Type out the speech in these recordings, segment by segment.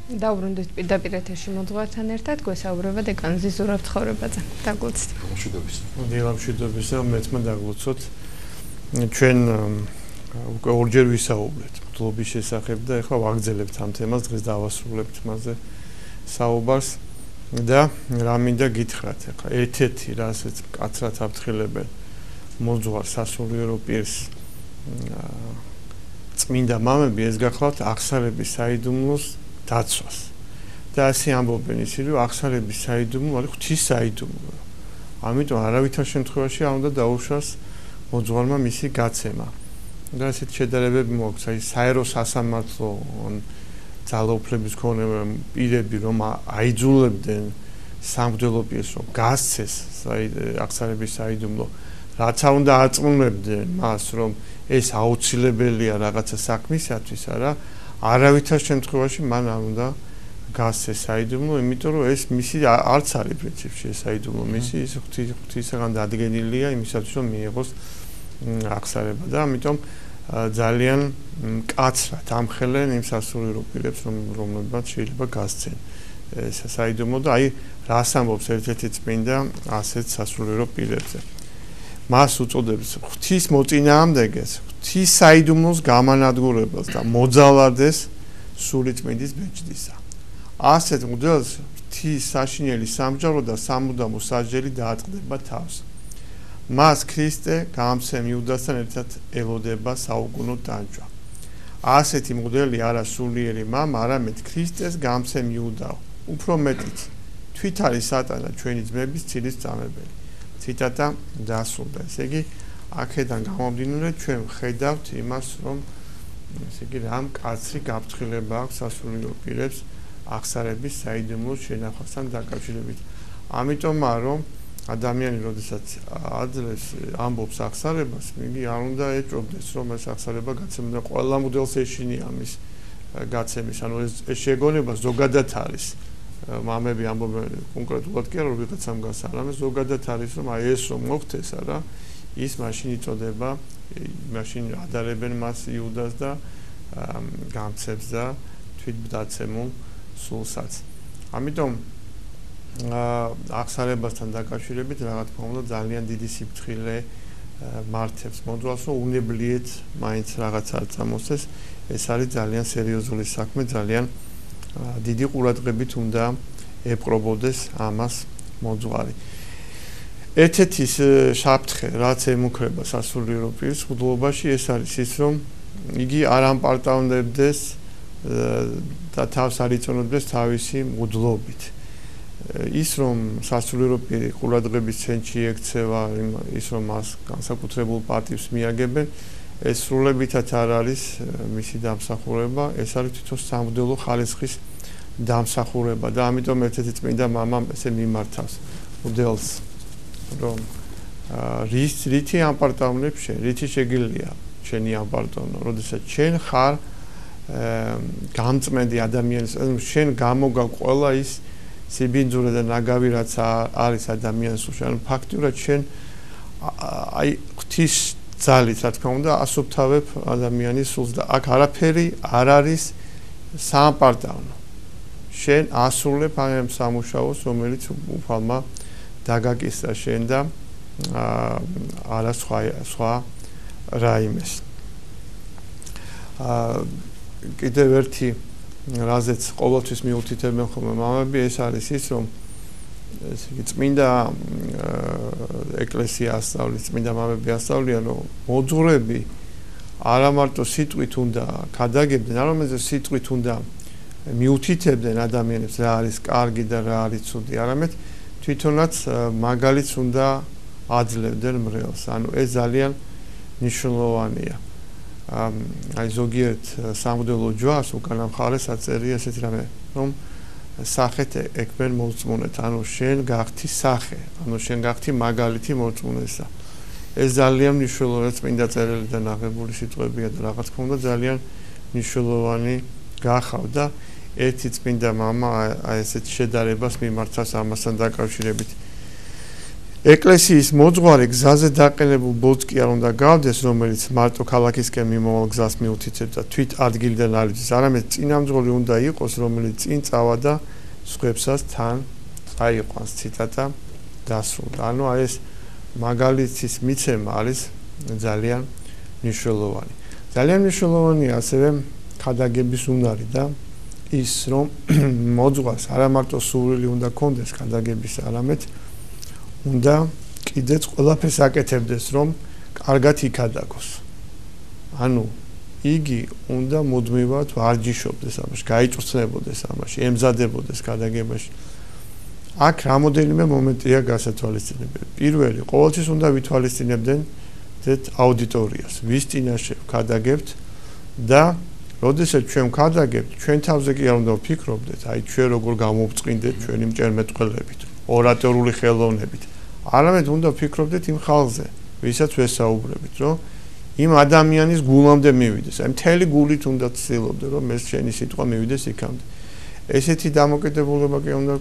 დაუბრუნდით პირდაპირ ეთერში მოძღვართან ერთად, გვესაუბრება დეკანზე ზურაბ ცხოვრებაძე. დაგლოცეთ. მშვიდობისა, მეც დაგლოცოთ. ჩვენ უკვე ორჯერ ვისაუბრეთ მადლობის შესახებ და ეხლა ვაგრძელებთ ამ თემას, დღეს დავასრულებთ მასზე საუბარს და რა მინდა გითხრათ ეხლა ერთ-ერთი რასაც კაცრად აფრთხილებენ მოძღვარს სასულიერო პირს წმინდა მამები ეს გახლავთ აღსარების საიდუმლოს დაცვას და ასე ამბობენ ისინი რომ აღსარების საიდუმლო არის ღვთის საიდუმლო. ამიტომ არავითარ შემთხვევაში არ უნდა დაუშვას მოძღვარმა მისი გაცემა. და ასეთ შედარებები მოაქვს, აი საერო სასამართლო ძალაუფლების მქონე პირები რომ აიძულებდნენ სამღვდელო პირს რომ გასცეს აღსარების საიდუმლო, რაც უნდა აწმუნებდნენ მას რომ ეს აუცილებელია რაღაცა საქმისათვის, არა, არავითარ შემთხვევაში მან არ უნდა გასცეს საიდუმლო, იმიტომ რომ ეს მისი არც არის პრინციპში ეს საიდუმლო მისი ის ღვთისაგან დადგენილია იმისათვის რომ მიიღოს აღსარება და ამიტომ ძალიან მკაცრად ამხელენ იმ სასულიერო პირებს რომლებმაც შეიძლება გასცენ ეს საიდუმლო და აი რას ამბობს ერთ-ერთი წმინდა ასეთ სასულიერო პირებზე. მას უწოდებს ღვთის მოწინააღმდეგეს, ღვთის საიდუმლოს გამანადგურებელს და მოძალადეს სული წმინდის ბეჭდისა. ასეთ მღვდელს ღვთის საშინელი სამჯარო და სამუდამო სასჯელი დაატყდება თავს. მას ქრისტე გამცემ იუდასთან ერთად ელოდება საუკუნო დანჯვა. ასეთი მღვდელი არა სულიერი მამა, არამედ ქრისტეს გამცემ იუდაო. უფრო მეტიც, თვით არის სატანა ჩვენი ძმების ცილის წამებელი. ციტატა დასრულდა. ესე იგი, აქედან გამომდინარე ჩვენ ვხედავთ იმას, რომ ესე იგი, რამ კაცრი გაფრთხილება აქვს სასულიერო პირებს აღსარების საიდუმლოს შენახვასთან დაკავშირებით. ამიტომ რომ ადამიანი როდესაც აძლევს ამბობს აღსარებას, იგი არ უნდა ეჭვობდეს რომ ეს აღსარება გაცემდა ყველა მოდელს ეშინია ამის გაცემის, ანუ ეს შეგონება ზოგადად არის. მამები ამბობენ კონკრეტულად კი არა რომ ვიღაცამ გასა, არამედ ზოგადად არის რომ აი ეს რომ მოხდეს, არა, ის მაშინ იწოდება, მაშინ ადარებენ მას იუდას და გამცემს და თვითდაცემულ სულსაც. ამიტომ აღსარებასთან დაკავშირებით რა თქმა უნდა ძალიან დიდი სიფრთხილე მართებს მოძღვარს რომ უნებლიეთ მაინც რაღაცა წამოსცეს. ეს არის ძალიან სერიოზული საქმე, ძალიან დიდი ყურადღებით უნდა ეპყრობოდეს ამას მოძღვარი. ერთ-ერთი საფრთხე რაც ემუქრება სასულიერო პირს მღვდლობაში ეს არის ის რომ იგი არ ამპარტავნებდეს და თავს არ იწონებდეს თავისი მღვდლობით. ის რომ სასულიერო პირი ყურადღების ცენტრში ექცევა, ის რომ მას განსაკუთრებულ პატივს მიაგებენ, ეს სრულებითად არ არის მისი დამსახურება, ეს არის თვითონ სამღვდელო ხარისხის დამსახურება და ამიტომ ერთ-ერთი წმინდა მამამ ესე მიმართავს მღვდელს, რომ რითი ამპარტავნებ შენ, რითი შეგიძლია შენი ამპარტავნო, როდესაც შენ ხარ გამწმენდი ადამიანის, შენ გამოგა ყველა ის სიბინძურე და ნაგავი რაც არის ადამიანის სულში, ანუ ფაქტიურად შენ აი ღვთის ძალით რა თქმა უნდა ასუფთავებ ადამიანის სულს და აქ არაფერი არ არის საამპარტავნო. შენ ასრულებ ამ სამუშაოს, რომელიც უფალმა დაგაკისრა შენ და არა სხვა რაიმეს. კიდევ ერთი რაზეც ყოველთვის მიუთითებენ ხოლმე მამები, ეს არის ის, რომ ესე იგი წმინდა ეკლესია ასწავლის, წმინდა მამები ასწავლიან, რომ მოძღვრები არა მარტო სიტყვით უნდა გადაგებდნენ, არამედ სიტყვით უნდა მიუთითებდნენ ადამიანებს რა არის კარგი და რა არის ცუდი, არამედ თვითონაც მაგალითს უნდა აძლევდნენ მრევლს. ანუ ეს ძალიან მნიშვნელოვანია. აი ზოგიერთ სამღვდელო ჯვარს უკანა მხარეს აწერია ესეთი რამე, რომ სახეთ ეკბენ მოწმუნეთ, ანუ შენ გახთი სახე, ანუ შენ გახთი მაგალითი მოწმუნესა. ეს ძალიან მნიშვნელოვანი წმინდა წერილიდან აღებული სიტყვებია და რა თქმა უნდა ძალიან მნიშვნელოვანი გახავდა ერთი წმინდა მამა აი ესეთ შედარებას მიმართავს ამასთან დაკავშირებით. ეკლესიის მოძღვარი გზაზე დაყენებულ ბოძს კი არ უნდა გავდეს, რომელიც მარტო ქალაქისკენ მიმავალ გზას მიუთითებს და თვით ადგილიდან არიძის, არამედ წინამძღოლი უნდა იყოს, რომელიც წინ წავა და სხვებსაც თან წაიყვანს. ციტატა დასრულდა. ანუ ეს მაგალითის მიცემა არის ძალიან მნიშვნელოვანი. ძალიან მნიშვნელოვანია ასევე ქადაგების უნარი და ის რომ მოძღვარს არა მარტო სურვილი უნდა კონდეს ქადაგების, არამედ უნდა კიდეც ყველაფერს აკეთებდეს, რომ კარგად იქადაგოს. ანუ იგი უნდა მუდმივად ვარჯიშობდეს ამაში, გაიწვრთნებოდეს ამაში, ემზადებოდეს ქადაგებაში. აქ რამოდენიმე მომენტია გასათვალისწინებელი. პირველი, ყოველთვის უნდა ვითვალისწინებდნენ აუდიტორიას, ვის წინაშე ვქადაგებთ და როდესაც ჩვენ ვქადაგებთ, ჩვენ თავზე კი არ უნდა ვფიქრობდეთ, აი ჩვენ როგორ გამოვწყინდეთ ჩვენი მჭერმეტყველებით, ორატორული ხელოვნებით. არამედ უნდა ვფიქრობდეთ იმ ხალხზე, ვისაც ვესაუბრებით, რომ იმ ადამიანის გულამდე მივიდეს. აი მთელი გულით უნდა ვცდილობდე, რომ ეს შენი სიტყვა მივიდეს იქამდე. ესეთი დამოკიდებულება კი უნდა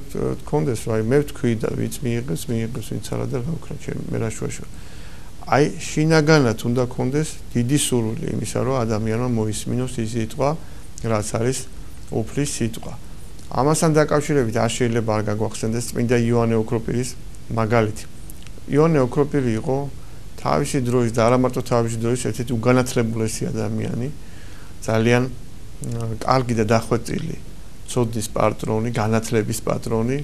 გქონდეს, რომ აი მე ვთქვი და ვიც მიიღებს, ვინც არა და რა ვქნა, მე რა შუაშია. აი შინაგანად უნდა გქონდეს დიდი სურვილი იმისა, რომ ადამიანმა მოისმინოს ის სიტყვა, რაც არის უფლის სიტყვა. ამასთან დაკავშირებით არ შეიძლება არ გაგვახსენდეს წმინდა იოანე ოქროპირის მაგალითი. იოანე ოქროპირი იყო თავისი დროის და არა მარტო თავისი დროის ერთ-ერთი უგანათლებულესი ადამიანი, ძალიან კარგი და დახვეწილი ცოდნის პატრონი, განათლების პატრონი,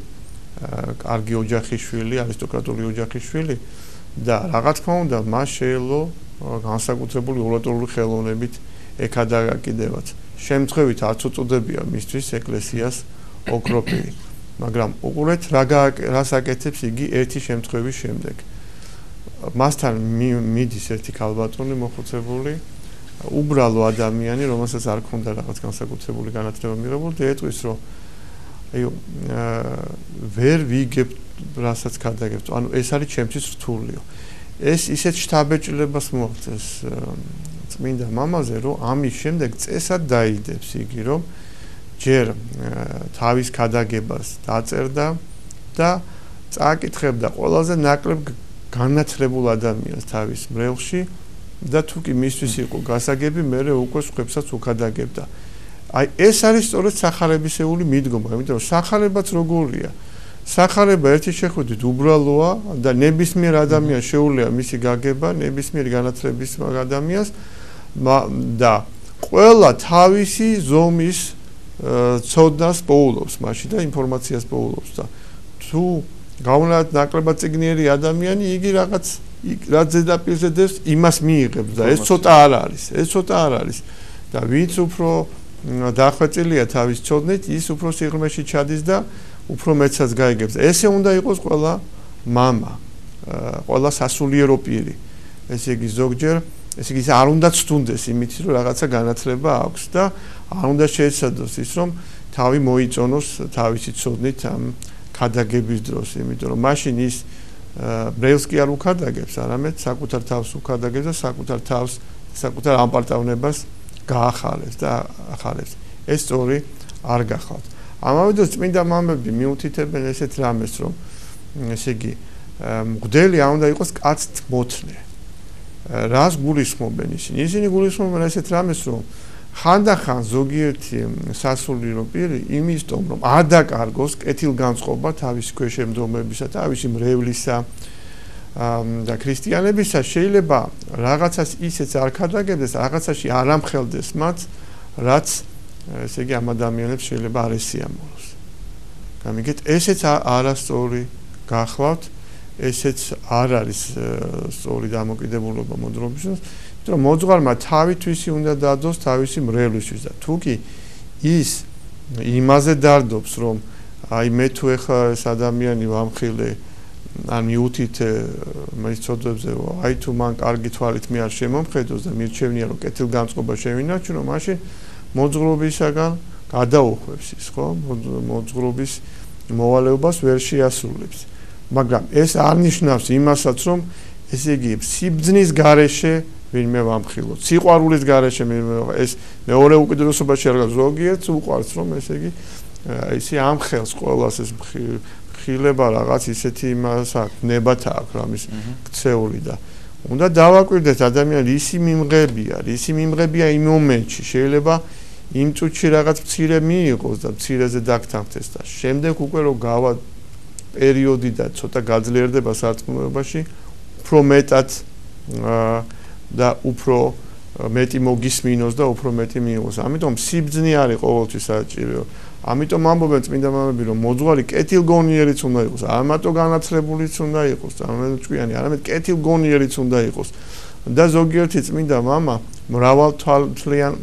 კარგი ოჯახის შვილი, არისტოკრატული ოჯახის შვილი და რა თქმა უნდა, მას შეელო განსაკუთრებული ორატორული ხელოვნებით ეკადაგა კიდევაც. შემთხვევით არც უწოდებია მისთვის ეკლესიას ოქროპირი. მაგრამ უყურეთ რას აკეთებს იგი ერთი შემთხვევის შემდეგ. მასთან მიდის ერთი ქალბატონი მოხუცებული, უბრალო ადამიანი, რომელსაც არ ქონდა რაღაც განსაკუთრებული განათლება მიღებული და ეტყვის, რომ ვერ ვიგებ რასაც ქადაგებთ. ანუ ეს არის ჩემთვის რთულიო. ეს ისეთ შთაბეჭდილებას მოაღწევს წმინდა მამაზე, რომ ამის შემდეგ წესად დაიდებს იგი, რომ ჯერ თავის ქადაგებას დაწერდა და წააკითხებდა ყველაზე ნაკლებ განათლებულ ადამიანს თავის მრევლში და თუ კი მისთვის იყო გასაგები, მერე უკვე სხვებსაც უქადაგებდა. აი ეს არის სწორედ სახარებისეული მიდგომა, იმიტომ რომ სახარებაც როგორია? სახარება ერთი შეხვედრით უბრალოა და ნებისმიერ ადამიანს შეუძლია მისი გაგება, ნებისმიერ განათლების ადამიანს და ყველა თავისი ზომის ცოდნას პოულობს მაშინ და ინფორმაციას პოულობს და თუ გაუნათ ნაკლებად წიგნიერი ადამიანი, იგი რაღაც ზედაპირზე დევს, იმას მიიღებს და ეს ცოტა არ არის და ვინც უფრო დახვეწილია თავის ცოდნით, ის უფრო სიღრმეში ჩადის და უფრო მეცაც გაიგებს. ესე უნდა იყოს ყველა მამა, ყველა სასულიერო პირი. ესე იგი ზოგჯერ, ესე იგი არ უნდა ცდუნდეს იმით, რომ რაღაცა განათლება აქვს და არ უნდა შეეცადოს ის, რომ თავი მოიწონოს თავისი ცოდნით ამ ქადაგების დროს, იმიტომ რომ მაშინ ის ბრეილს კი არ უქადაგებს, არამედ საკუთარ თავს უქადაგებს და საკუთარ ამპარტავნებას გაახალებს და ახალებს. ეს სწორი არ გახავთ. ამავე დროს წმინდა მამები მიუთითებენ ესეთ რამეს, რომ ესე იგი მღვდელი არ უნდა იყოს კაცთმოთნე. რას გულისხმობენ ისინი? ისინი გულისხმობენ ესეთ რამეს, რომ ხანდახან ზოგიერთი სასულიერო პირი იმისtom, რომ არ დაკარგოს კეთილგანწყობა თავის ქვეშემდგომეებისა, თავისი მრევლისა და ქრისტიანებისა, შეიძლება რაღაცას ისეც არ ქადაგებდეს, რაღაცაში არ ამხელდეს მათ, რაც ესე იგი ამ ადამიანებს შეიძლება არ ესიამოვნოს. გამიგეთ, ესეც არასწორი გახლავთ, ესეც არ არის სწორი დამოკიდებულება მოძღვრებისთვის, რომ მოძღვარმა თავითვისი უნდა დადოს თავისი მრევლისთვის და თუ კი ის იმაზე დარდობს, რომ აი მე თუ ეხლა ეს ადამიანი ვამხილე ან მიუთითე მის ცოდვებზე, აი თუ მან კარგი თვალით მე არ შემომხედოს და მირჩევნია რომ კეთილგანწყობა შევინარჩუნო, მაშინ მოძღვრობისაგან გადაუხვევს ის, ხო? მოძღვრობის მოვალეობას ვერ შეასრულებს. მაგრამ ეს არ ნიშნავს იმასაც, რომ ესე იგი სიბძნის გარეშე ვინმე ვამხილოთ. სიყვარულის გარეშე ეს მეორე უკიდურესობაში არ ზოგიერთს უყვარს, რომ ესე იგი ისე ამხელს ყველას ეს ხილება რაღაც ისეთი იმას აქვს, ნებათ აქვს რამის ქცეული და უნდა დავაკვირდეთ ადამიანი ისი მიმღებია იმ მომენტში შეიძლება იმ წუთში რაღაც მცირე მიიღოს და მცირეზე დაგთანხმდეს და შემდეგ უკვე რომ გავა პერიოდი და ცოტა გაძლიერდება სარწმუნოებაში უფრო მეტად და უფრო მეტი მოგისმინოს და უფრო მეტი მიიღოს. ამიტომ სიბრძნე არის ყოველთვის საჭირო. ამიტომ ამბობენ წმინდა მამები რომ მოძღვარი კეთილგონიერიც უნდა იყოს, არამატო განათლებულიც უნდა იყოს, წარმომეწვიანი, არამედ კეთილგონიერიც უნდა იყოს. და ზოგიერთი წმინდა მამა მრავალთვალიან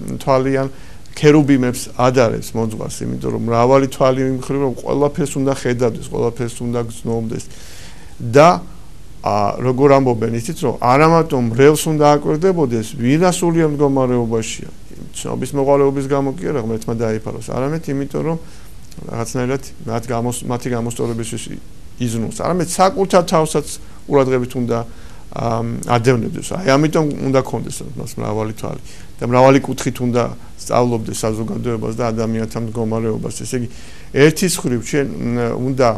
ქერუბიმებს ადარებს მოძღვარს, იმიტომ რომ მრავალი თვალი იმხრივ რომ ყველაფერს უნდა ხედავდეს, ყველაფერს უნდა გრძნობდეს. და როგორ ამბობენ ისიც რომ არამატომ მრევლს უნდა აკვირდებოდეს, ვინასული მდგომარეობაშია. ცნობის მოყოლეობის გამო კი არა, ღმერთმა დაიფაროს, არამედ იმიტომ რომ რაღაცნაირად მათი გამოსწორებისთვის იზრუნოს. არამედ საკუთარ თავსაც ყურადღებით უნდა ადევნებდეს. აი ამიტომ უნდა კონდეს მას მრავალი თვალი და მრავალი კუთხით უნდა სწავლობდეს საზოგადოებას და ადამიანთა მდგომარეობას. ესე იგი, ერთის მხრივ შენ უნდა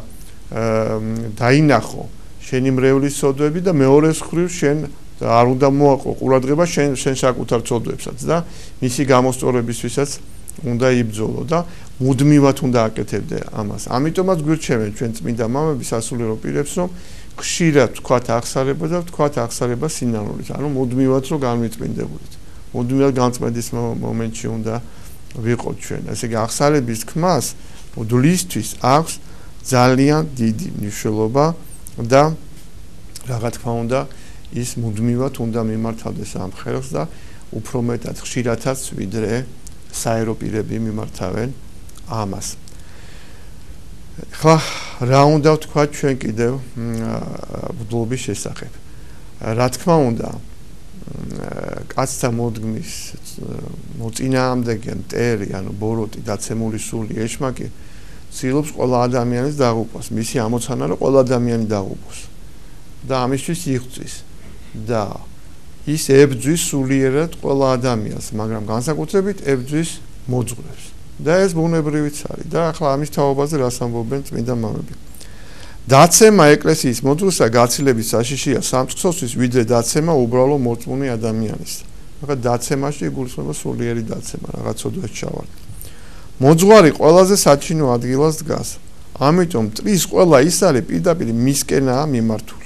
დაინახო შენი მრევლის ცოდვები და მეორეს მხრივ შენ არ უნდა მოაყო ყურადღება შენ საკუთარ ცოდვებსაც და მისი გამოსწორებისთვისაც უნდა იბრძოლო და მუდმივად უნდა აკეთებდე ამას. ამიტომაც გვირჩევენ ჩვენ წმინდა მამები სასულიერო პირებს რომ ხშირად თქვათ აღსარება და თქვათ აღსარება სინანულით, ანუ მუდმივად რომ განვიწმინდებოდეთ. მუდმივად განწმენდის მომენტში უნდა ვიყოთ ჩვენ. ესე იგი აღსარების თქმას მოდულისთვის აქვს ძალიან დიდი მნიშვნელობა და რა თქმა უნდა ის მუდმივად უნდა მიმართავდეს ამ ხელს და უფრო მეტად ხშირადაც ვიდრე საერო პირები მიმართავენ ამას. ხა რა უნდა ვთქვა ჩვენ კიდევ მღვდლობის შესახებ. რა თქმა უნდა კაცთა მოდგმის მოწინააღმდეგე მტერი, ანუ ბოროტი, დაცემული სული, ეშმაკი ცდილობს ყველა ადამიანის დაღუპვას, მისი ამოცანა რომ ყველა ადამიანი დაღუპოს და ამისთვის იღწვის და ის ებძვის სულიერად ყველა ადამიანს, მაგრამ განსაკუთრებით ებძვის მოძღვრებს. და ეს ბუნებრივიც არის და ახლა ამის თაობაზე რას ამბობენ წმინდა მამები. დაცემა ეკლესიის მოძღვრსა გაცილების საშიშია სამწყსოსთვის, ვიდრე დაცემა უბრალო მოწმუნე ადამიანის. ახლა დაცემაში იგულისხმება სულიერი დაცემა, რაღაც ოდვეს ჩავარ. მოძღვარი ყველაზე საჩინო ადგილას დგას. ამიტომ მტრის ყველა ის არის პირდაპირ მისკენაა მიმართული.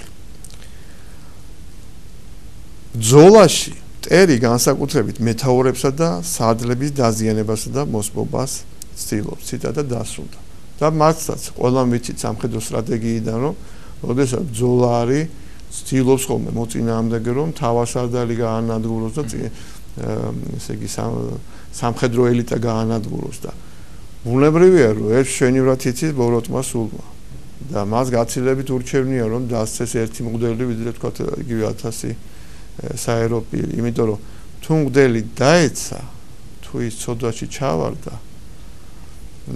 ბრძოლაში მტერი განსაკუთრებით მეთაურებსა და საადლების დაზიანებასა და მოსპობას ცდილობს, ციტატა დასრულდა. და მართლაც ყველამ ვიცით სამხედრო სტრატეგიიდან რომ როდესაც ბრძოლა არის, ცდილობს ხოლმე მოწინააღმდეგე რომ თავასარდალი გაანადგუროს და ესე იგი სამხედრო ელიტა გაანადგუროს და ბუნებრივია რომ ეს შენივრად იცის ბოროტმა სულმა და მას გაცილებით ურჩევნია რომ დასცეს ერთი მღვდელი ვიდრე თქვა იგივე 1000 საერო პირი, იმიტომ რომ თუ მღვდელი დაეცა, თუ ის ცოდვაში ჩავარდა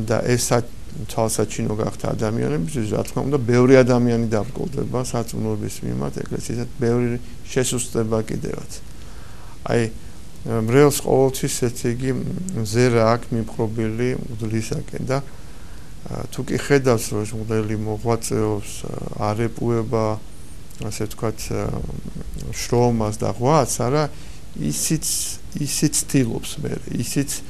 და ეს თვალსაჩინო გახდა ადამიანებისთვის, რა თქმა უნდა, ბევრი ადამიანი დაბრკოლდება სარწმუნოების მიმართ ეკლესიასთან, ბევრი შესუსტება კიდევაც. აი მრევლს ყოველთვის ესე იგი ზერა აქვს მიმხრობილი მღვდლისაკენ და თუ კი ხედავს რომ მღვდელი მოღვაწეობს, არეპუება, ასე ვთქვათ, შრომას და ღვაწს, არა, ისიც ცდილობს მე, ისიც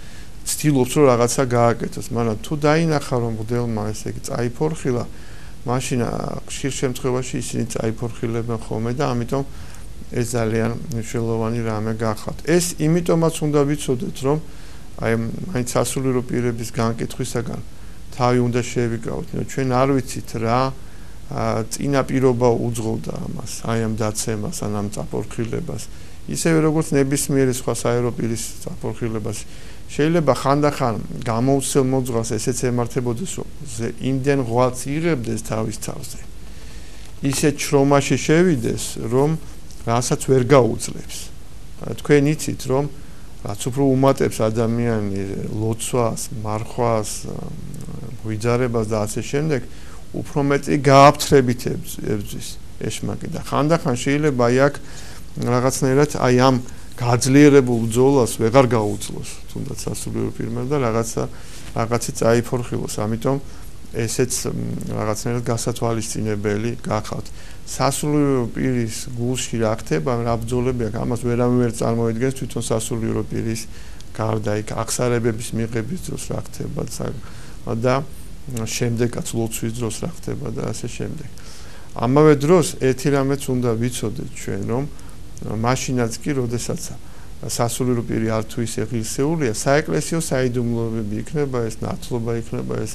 ცდილობს რომ რაღაცა გააკეთოს, მაგრამ თუ დაინახა რომ მღვდელმა ესე იგი წაიფორხილა, მაშინ ხშირ შემთხვევაში ისინი წაიფორხილებენ ხოლმე და ამიტომ ეს ძალიან მნიშვნელოვანი რამე გახავთ. ეს იმიტომაც უნდა ვიცოდეთ, რომ აი მაინც სასულიერო პირების განკითხვისაგან თავი უნდა შევიკავოთ, ჩვენ არ ვიცით რა წინაპირობა უძღოდა ამას, აი ამ დაცემას, ამ წაფორხილებას. ისევე როგორც ნებისმიერი სხვა საერო პირის წაფორხილებას. შეიძლება ხანდახან გამოუცემ მოძღვრას ესეც ემართებოდეს, რომ იმდენ ღვაწს იღებდეს თავის თავზე. ისეთ შრომაში შევიდეს, რომ რასაც ვერ გაუძლებს. თქვენ იცით, რომ რაც უფრო უმატებს ადამიანი ლოცვას, მარხვას, გვიძარებას და ასე შემდეგ, უფრო მეტი გააფთრებით ებძვის ეშმაკი და ხანდახან შეიძლება აი აქ რაღაცნაირად აი ამ გაძლიერებულ ბრძოლას ვეღარ გაუძლოს, თუნდაც სასულიერო პირმა და რაღაცა წაიფორხილოს. ამიტომ ესეც რაღაცნაირად გასათვალისწინებელი გახავთ. სასულიერო პირის გულში რა ხდება, რა ბრძოლები აქვს, ამას ვერავინ წარმოედგენს თვითონ სასულიერო პირის გარდა იქ აღსარებების მიღების დროს რა ხდება და შემდეგაც ლოცვის დროს რა ხდება და ასე შემდეგ. ამავე დროს ერთი რამეც უნდა ვიცოდეთ ჩვენ, რომ მაშინაც კი, როდესაც სასულიერო პირი არ თუ ისე ღირსეულია, საეკლესიო საიდუმლოებები იქნება, ეს ნაცვლობა იქნება, ეს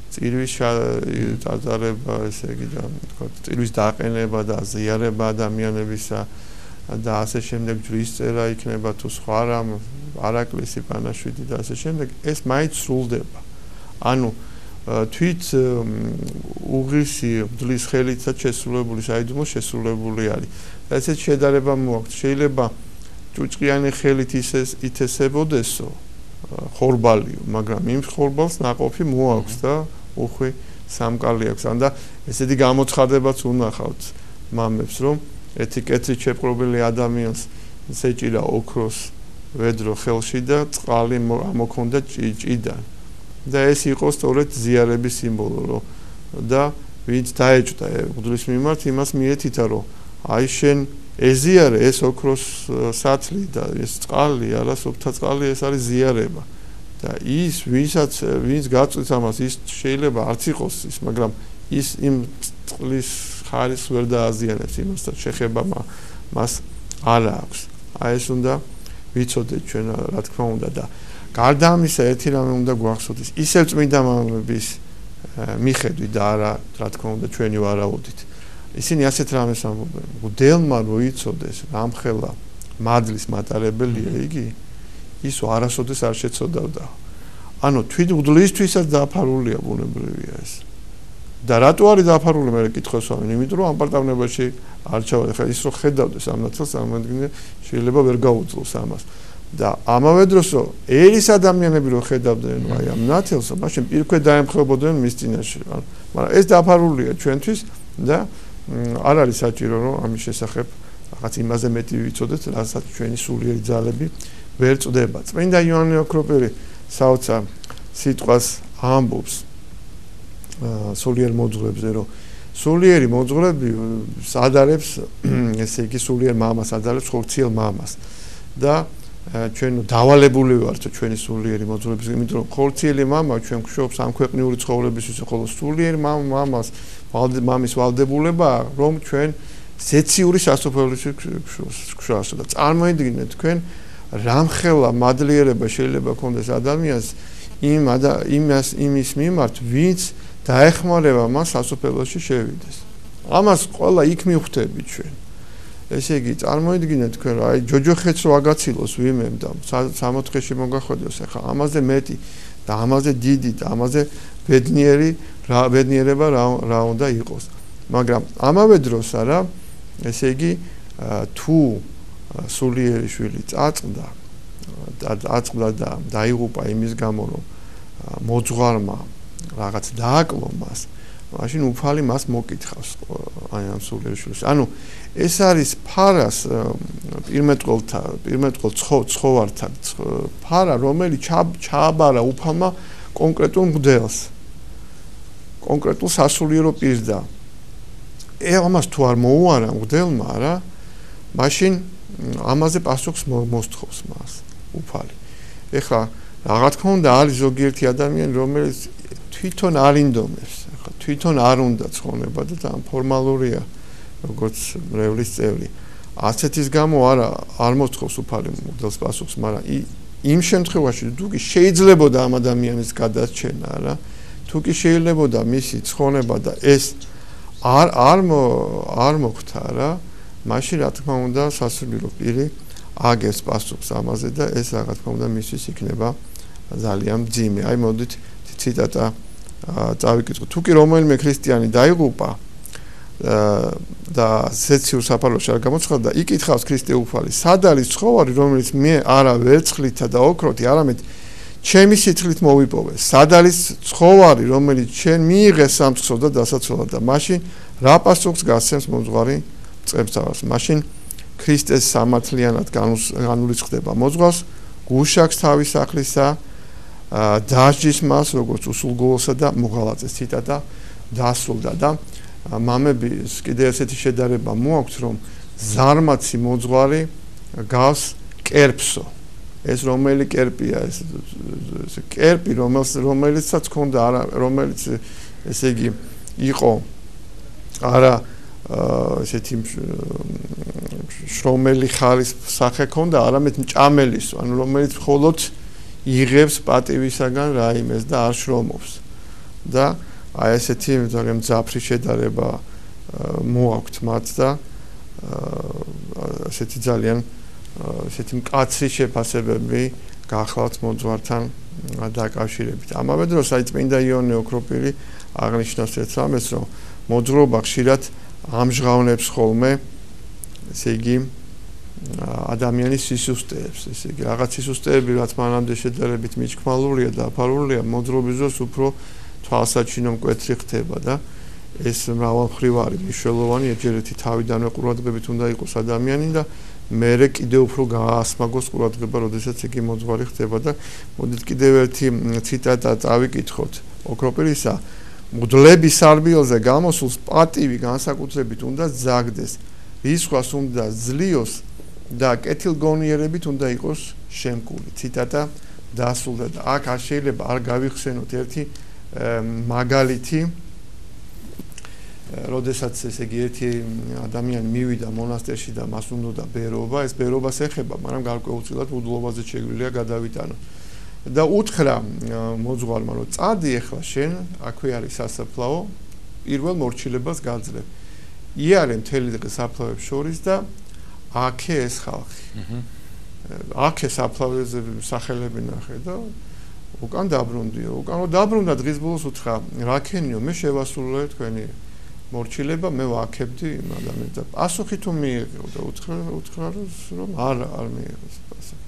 წირვის დაზარება, ესე იგი და თქვა წირვის დაყენება და ზიარება ადამიანებისა და ასე შემდეგ ჯვრის წერა იქნება თუ სხვა რამ არაკლისი პანაშვიდი და ასე შემდეგ ეს მაინც სრულდება. ანუ თვით უღირსი ბძლის ხელითაც შესრულებული საიდუმლო შესრულებული არის. და ესეც შედარება მოაქვს. შეიძლება ჭუჭყიანი ხელით ითესებოდესო ხორბალიო, მაგრამ იმ ხორბალს ნაყოფი მოაქვს და უხვი სამკალი აქვს. ან და ესეთი გამოცხადებაც უნახავთ მამებს, რომ ეთიკეტით შეპყრობილი ადამიანს შეჭირა ოქროს ვედრო ხელში და წყალი ამოქონდა ჭიდან. და ეს იყო სწორედ ზიარების სიმბოლო, და ვინც დაეჭდა მღვდლის მიმართ, იმას მიეთითა, რომ აი შენ ეზიარე ეს ოქროს სათლი და ეს წყალი, არა სუფთა წყალი, ეს არის ზიარება. და ის ვინც გაწვდის ამას, ის შეიძლება არც იყოს ის, მაგრამ ის იმ წყლის ხარისხს ვერ დააზიანებს, იმასთან შეხება მას არ აქვს. აი ეს უნდა ვიცოდეთ ჩვენ, რა თქმა უნდა და გარდა ამისა ერთი რამე უნდა გვახსოვდეს, ისევ წმინდა მამების მიხედვით და არა, რა თქმა უნდა, ჩვენი ვარაუდით. ისინი ასეთ რამეს ამბობენ, მღვდელმა რო იცოდეს, რამხელა მადლის მატარებელია იგი, ისო არასოდეს არ შეცოდავდა. ანუ თვით მღვდლისთვისაც დაფარულია ბუნებრივია ეს. და რატო არის დაფარული, მე კითხავს ვამენ, იმიტომ რომ ამ პარტავნებაში არ ჩავარდა, ხა ის რო ხედავდეს ამ ნაცვლს, ამადგინე შეიძლება ვერ გაუძლოს ამას. და ამავე დროს რომ ერის ადამიანები რო ხედავდნენ აი ამ ნათელს, მაშინ პირქვე დაემხრობოდნენ მის წინაშე. მაგრამ ეს დაფარულია ჩვენთვის და არ არის საჭირო რომ ამის შესახებ რაღაც იმაზე მეტი ვიცოდეთ, რასაც ჩვენი სულიერი ძალები ვერ წდება. წმინდა იოანე ოქროპირი საოცარ სიტყვას ამბობს სულიერ მოძღვრებზე, რომ სულიერი მოძღვრები ადარებს, ესე იგი სულიერ მამას ადარებს ხორციელ მამას და ჩვენ დავალებული ვართ ჩვენი სულიერი მოძღვრების, იმიტომ რომ ხორციელი მამა ჩვენ გვშობს ამ ქვეყნიური ცხოვრებისთვის, ხოლო სულიერი მამას მამის ვალდებულება, რომ ჩვენ ზეციური სასופველში გვშოს და წარმოედგინეთ თქვენ რამხელა მადლიერება შეიძლება ქონდეს ადამიანს იმის მიმართ, ვინც დაეხმარება მას სასופველში შევიდეს. ამას ყველა იქ მივხვდებით ჩვენ. ესე იგი წარმოედგინეთ თქვენ რა, აი ჯოჯოხეთს რო აგაცილოს ვიმემ და 60-ში მოგახვედროს, ახლა ამაზე მეტი და ამაზე დიდი და ამაზე ბედნიერება რა უნდა იყოს. მაგრამ ამავე დროს არა, ესე იგი თუ სულიერი შვილი წაწყდა და დაიღუპა იმის გამო, რომ მოძღვარმა რაღაც დააკლო მას, მაშინ უფალი მას მოკითხავს აი ამ სულიერ შვილს. ანუ ეს არის ფარას პირმეტყველთა ცხოვართან ფარა, რომელიც ჩააბარა უფალმა კონკრეტულ მღვდელს, კონკრეტულ სასულიერო პირს და ამას თუ არ მოუარა მღვდელმა, არა, მაშინ ამაზე პასუხს მოსთხოვს მას უფალი. ეხლა რა თქმა უნდა არის ზოგიერთი ადამიანი, რომელიც თვითონ არ ინდომებს, ეხლა თვითონ არ უნდა ცხონება და ძალიან ფორმალურია, როგორც მრევლის წევრი. ასეთის გამო არ მოსთხოვს უფალი მღვდელს პასუხს, მაგრამ იმ შემთხვევაში თუ კი შეიძლებოდა ამ ადამიანის გადარჩენა, რა, თუ კი შეიძლებოდა მისი ცხონება და ეს არ მოხდა, რა, მაშინ რა თქმა უნდა სასულიერო პირი აგებს პასუხს ამაზე და ეს რა თქმა უნდა მისთვის იქნება ძალიან მძიმე. აი მოდით ციტატა წავიკითხოთ. თუ კი რომელიმე ქრისტიანი დაიღუპა და ზეციურ საფაროში არ გამოცხადდა, იკითხავს ქრისტე უფალი, სად არის ცხოვარი, რომელიც მე არა ვერცხლითა და ოქროთი, არამედ ჩემი სითხლით მოვიპოვე. სად არის ცხოვარი, რომელიც შენ მიიღეს სამწყსო და დასაცველად და მაშინ რა პასუხს გასცემს მოძღვარი წებსავას. მაშინ ქრისტეს სამართლიანად განულისხდება მოძღვარს, გუშაქს თავის სახლისა დაასჯის მას როგორც უსულგოლოსა და მოღალატეს. ციტატა დასრულდა და მამების კიდე ესეთი შედარება მოაქვთ, რომ ზარმაცი მოძღვარი გავს კერპსო. ეს რომელი კერპია, ეს კერპი, რომელიცაც ქონდა, რომელიც ესე იგი იყო არა ესეთი შრომელი ხარის სახე ქონდა, არამედ მჭამელის, ანუ რომელიც მხოლოდ იღებს პატივისაგან რაიმეს და არ შრომობს. და აი ესეთი ძალიან მძაფრი შედარება მოაქვთ მათ და ესეთი ძალიან ესეთი მკაცრი შეფასებები გახლავთ მოძღვართან დაკავშირებით. ამავე დროს აი წმინდა იონე ოქროპირი აღნიშნავს ერთ რამეს, რომ მოძღვრობა ხშირად ამჟღავნებს ხოლმე ესე იგი ადამიანის სისუსტეებს, ესე იგი რაღაც სისუსტეები, რაც მანამდე შედარებით მიჩქმალულია და აფარულია, მოძღვრობის დროს უფრო თვალსაჩინო მკვეთრი ხდება და ეს მრავალმხრივარი მნიშვნელოვანი ერთერთი თავიდანვე ყურადღებით უნდა იყოს ადამიანი და მერე კიდევ უფრო გაასმაგოს ყურადღება, როდესაც იგი მოძღვარი ხდება და მოდით კიდევ ერთი ციტატა წავიკითხოთ ოქროპირისა. მღვდლების სარბიელზე გამოსულს პატივი განსაკუთრებით უნდა ზაგდეს, რისხვას უნდა ძლიოს და კეთილგონიერებით უნდა იყოს შემკული. ციტატა დასრულდა და აქ არ შეიძლება არ გავიხსენოთ ერთი მაგალითი, როდესაც ესე იგი ერთი ადამიანი მივიდა მონასტერში და მას უნდა ბერობა, ეს ბერობას ეხება, მაგრამ გარკვეულწილად მუდლობაზე შეგვიძლია გადავიტანო. და უთხრა მოძღვარმა, რომ წადი ახლა შენ, აქვე არის სასაფლაო, პირველ მორჩილებას გაძლებ. იარე მთელი დღე საფლავებს შორის და აქე ეს ხალხი. აქე საფლავეზე სახელები ნახე და უკან დაბრუნდიო. უკან დაბრუნდა დღის ბოლოს უთხრა, რაკენიო, მე შევასრულე თქვენი მორჩილება, მე ვაქებდი იმ ადამიანს და პასუხი თუ მიიღო და უთხრა რომ არ მიიღოს პასუხი.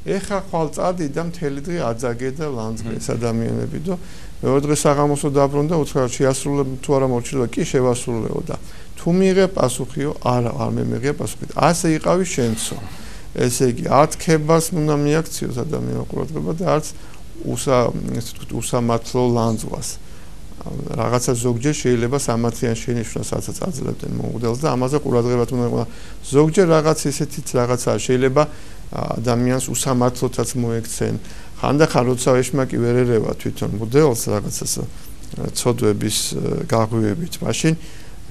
ეხა ხვალ წადი და მთელი დღე აძაგე და ლანძღე ეს ადამიანები და მეორე დღე საღამოსო დაბრუნდა, უთხრა შეასრულე თუ არა მორჩილება, კი შევასრულეო და თუ მიიღე პასუხიო, არა, არ მე მიიღე პასუხი. ასე იყავი შენცო. ესე იგი, არც ქებას უნდა მიაქციოს ადამიანის ყურადღება და არც ესე ვთქვით, უსამართლო ლანძღვას. რაღაცა ზოგჯერ შეიძლება სამართლიან შენიშვნას რასაც აძლევდნენ მომღდელს და ამაზე ყურადღებათ უნდა იყოს. ზოგჯერ რაღაც ესეთიც რაღაცაა, შეიძლება ადამიანს უსამართლოთაც მოექცენ. ხანდახან როცა ეშმაკი ვერ ერევა თვითონ მღვდელს რაღაცას ცოდვების გაღვივებით, მაშინ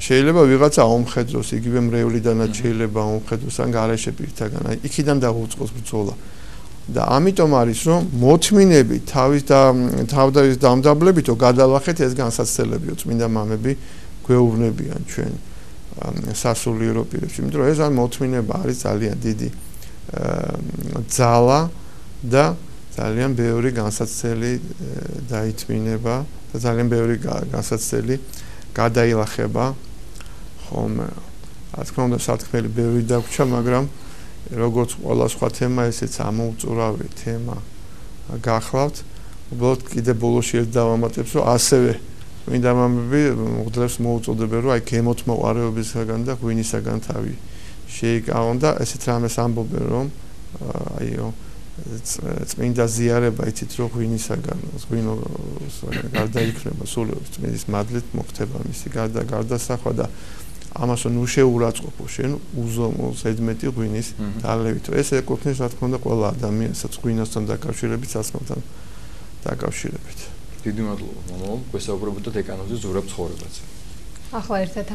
შეიძლება ვიღაცა აუმხედროს, იგივე მრევლიდანაც შეიძლება აუმხედროს ან გარეშე პირთაგან, აი იქიდან დაუწყოს ბრძოლა. და ამიტომ არის რომ მოთმინები თავდავის დამდაბლებითო გადავახეთ ეს განსაცდელებიო წმინდა მამები გვეუბნებიან ჩვენ სასულიერო პირებს, იმიტომ რომ ეს მოთმინება არის ძალიან დიდი ძალა და ძალიან ბევრი განსაცდელი დაითმინება და ძალიან ბევრი განსაცდელი გადაილახება ხოლმე. რა თქმა უნდა, სათქმელი ბევრი დაგვრჩა, მაგრამ როგორც ყველა სხვა თემა, ესეც ამოუწურავი თემა გახლავთ. უბრალოდ კიდე ბოლოში ერთ დავამატებს, რომ ასევე წმინდა მამები მღვდლებს მოუწოდებენ, რომ აი გემოთმოყარეობისაგან და ღვინისაგან თავი შეიკავონ და ესეთ რამეს ამბობენ, რომ აიო წმინდა ზიარება იცით რომ ღვინისაგან გარდაიქმნება სულების წმინდის მადლით მოხდება მისი გარდასახვა და ამასო ნუ შეურაცხყოფო შენ უზომო ზედმეტი ღვინის დალევით. ეს ეკუთვნის რა თქმა უნდა ყველა ადამიანსაც ღვინასთან დაკავშირებით, სასმელთან დაკავშირებით. დიდი მადლობა მამაო, გვესაუბრებოდათ ეკანოზე ზურაბ ცხოვრებაზე. ახლა ერთად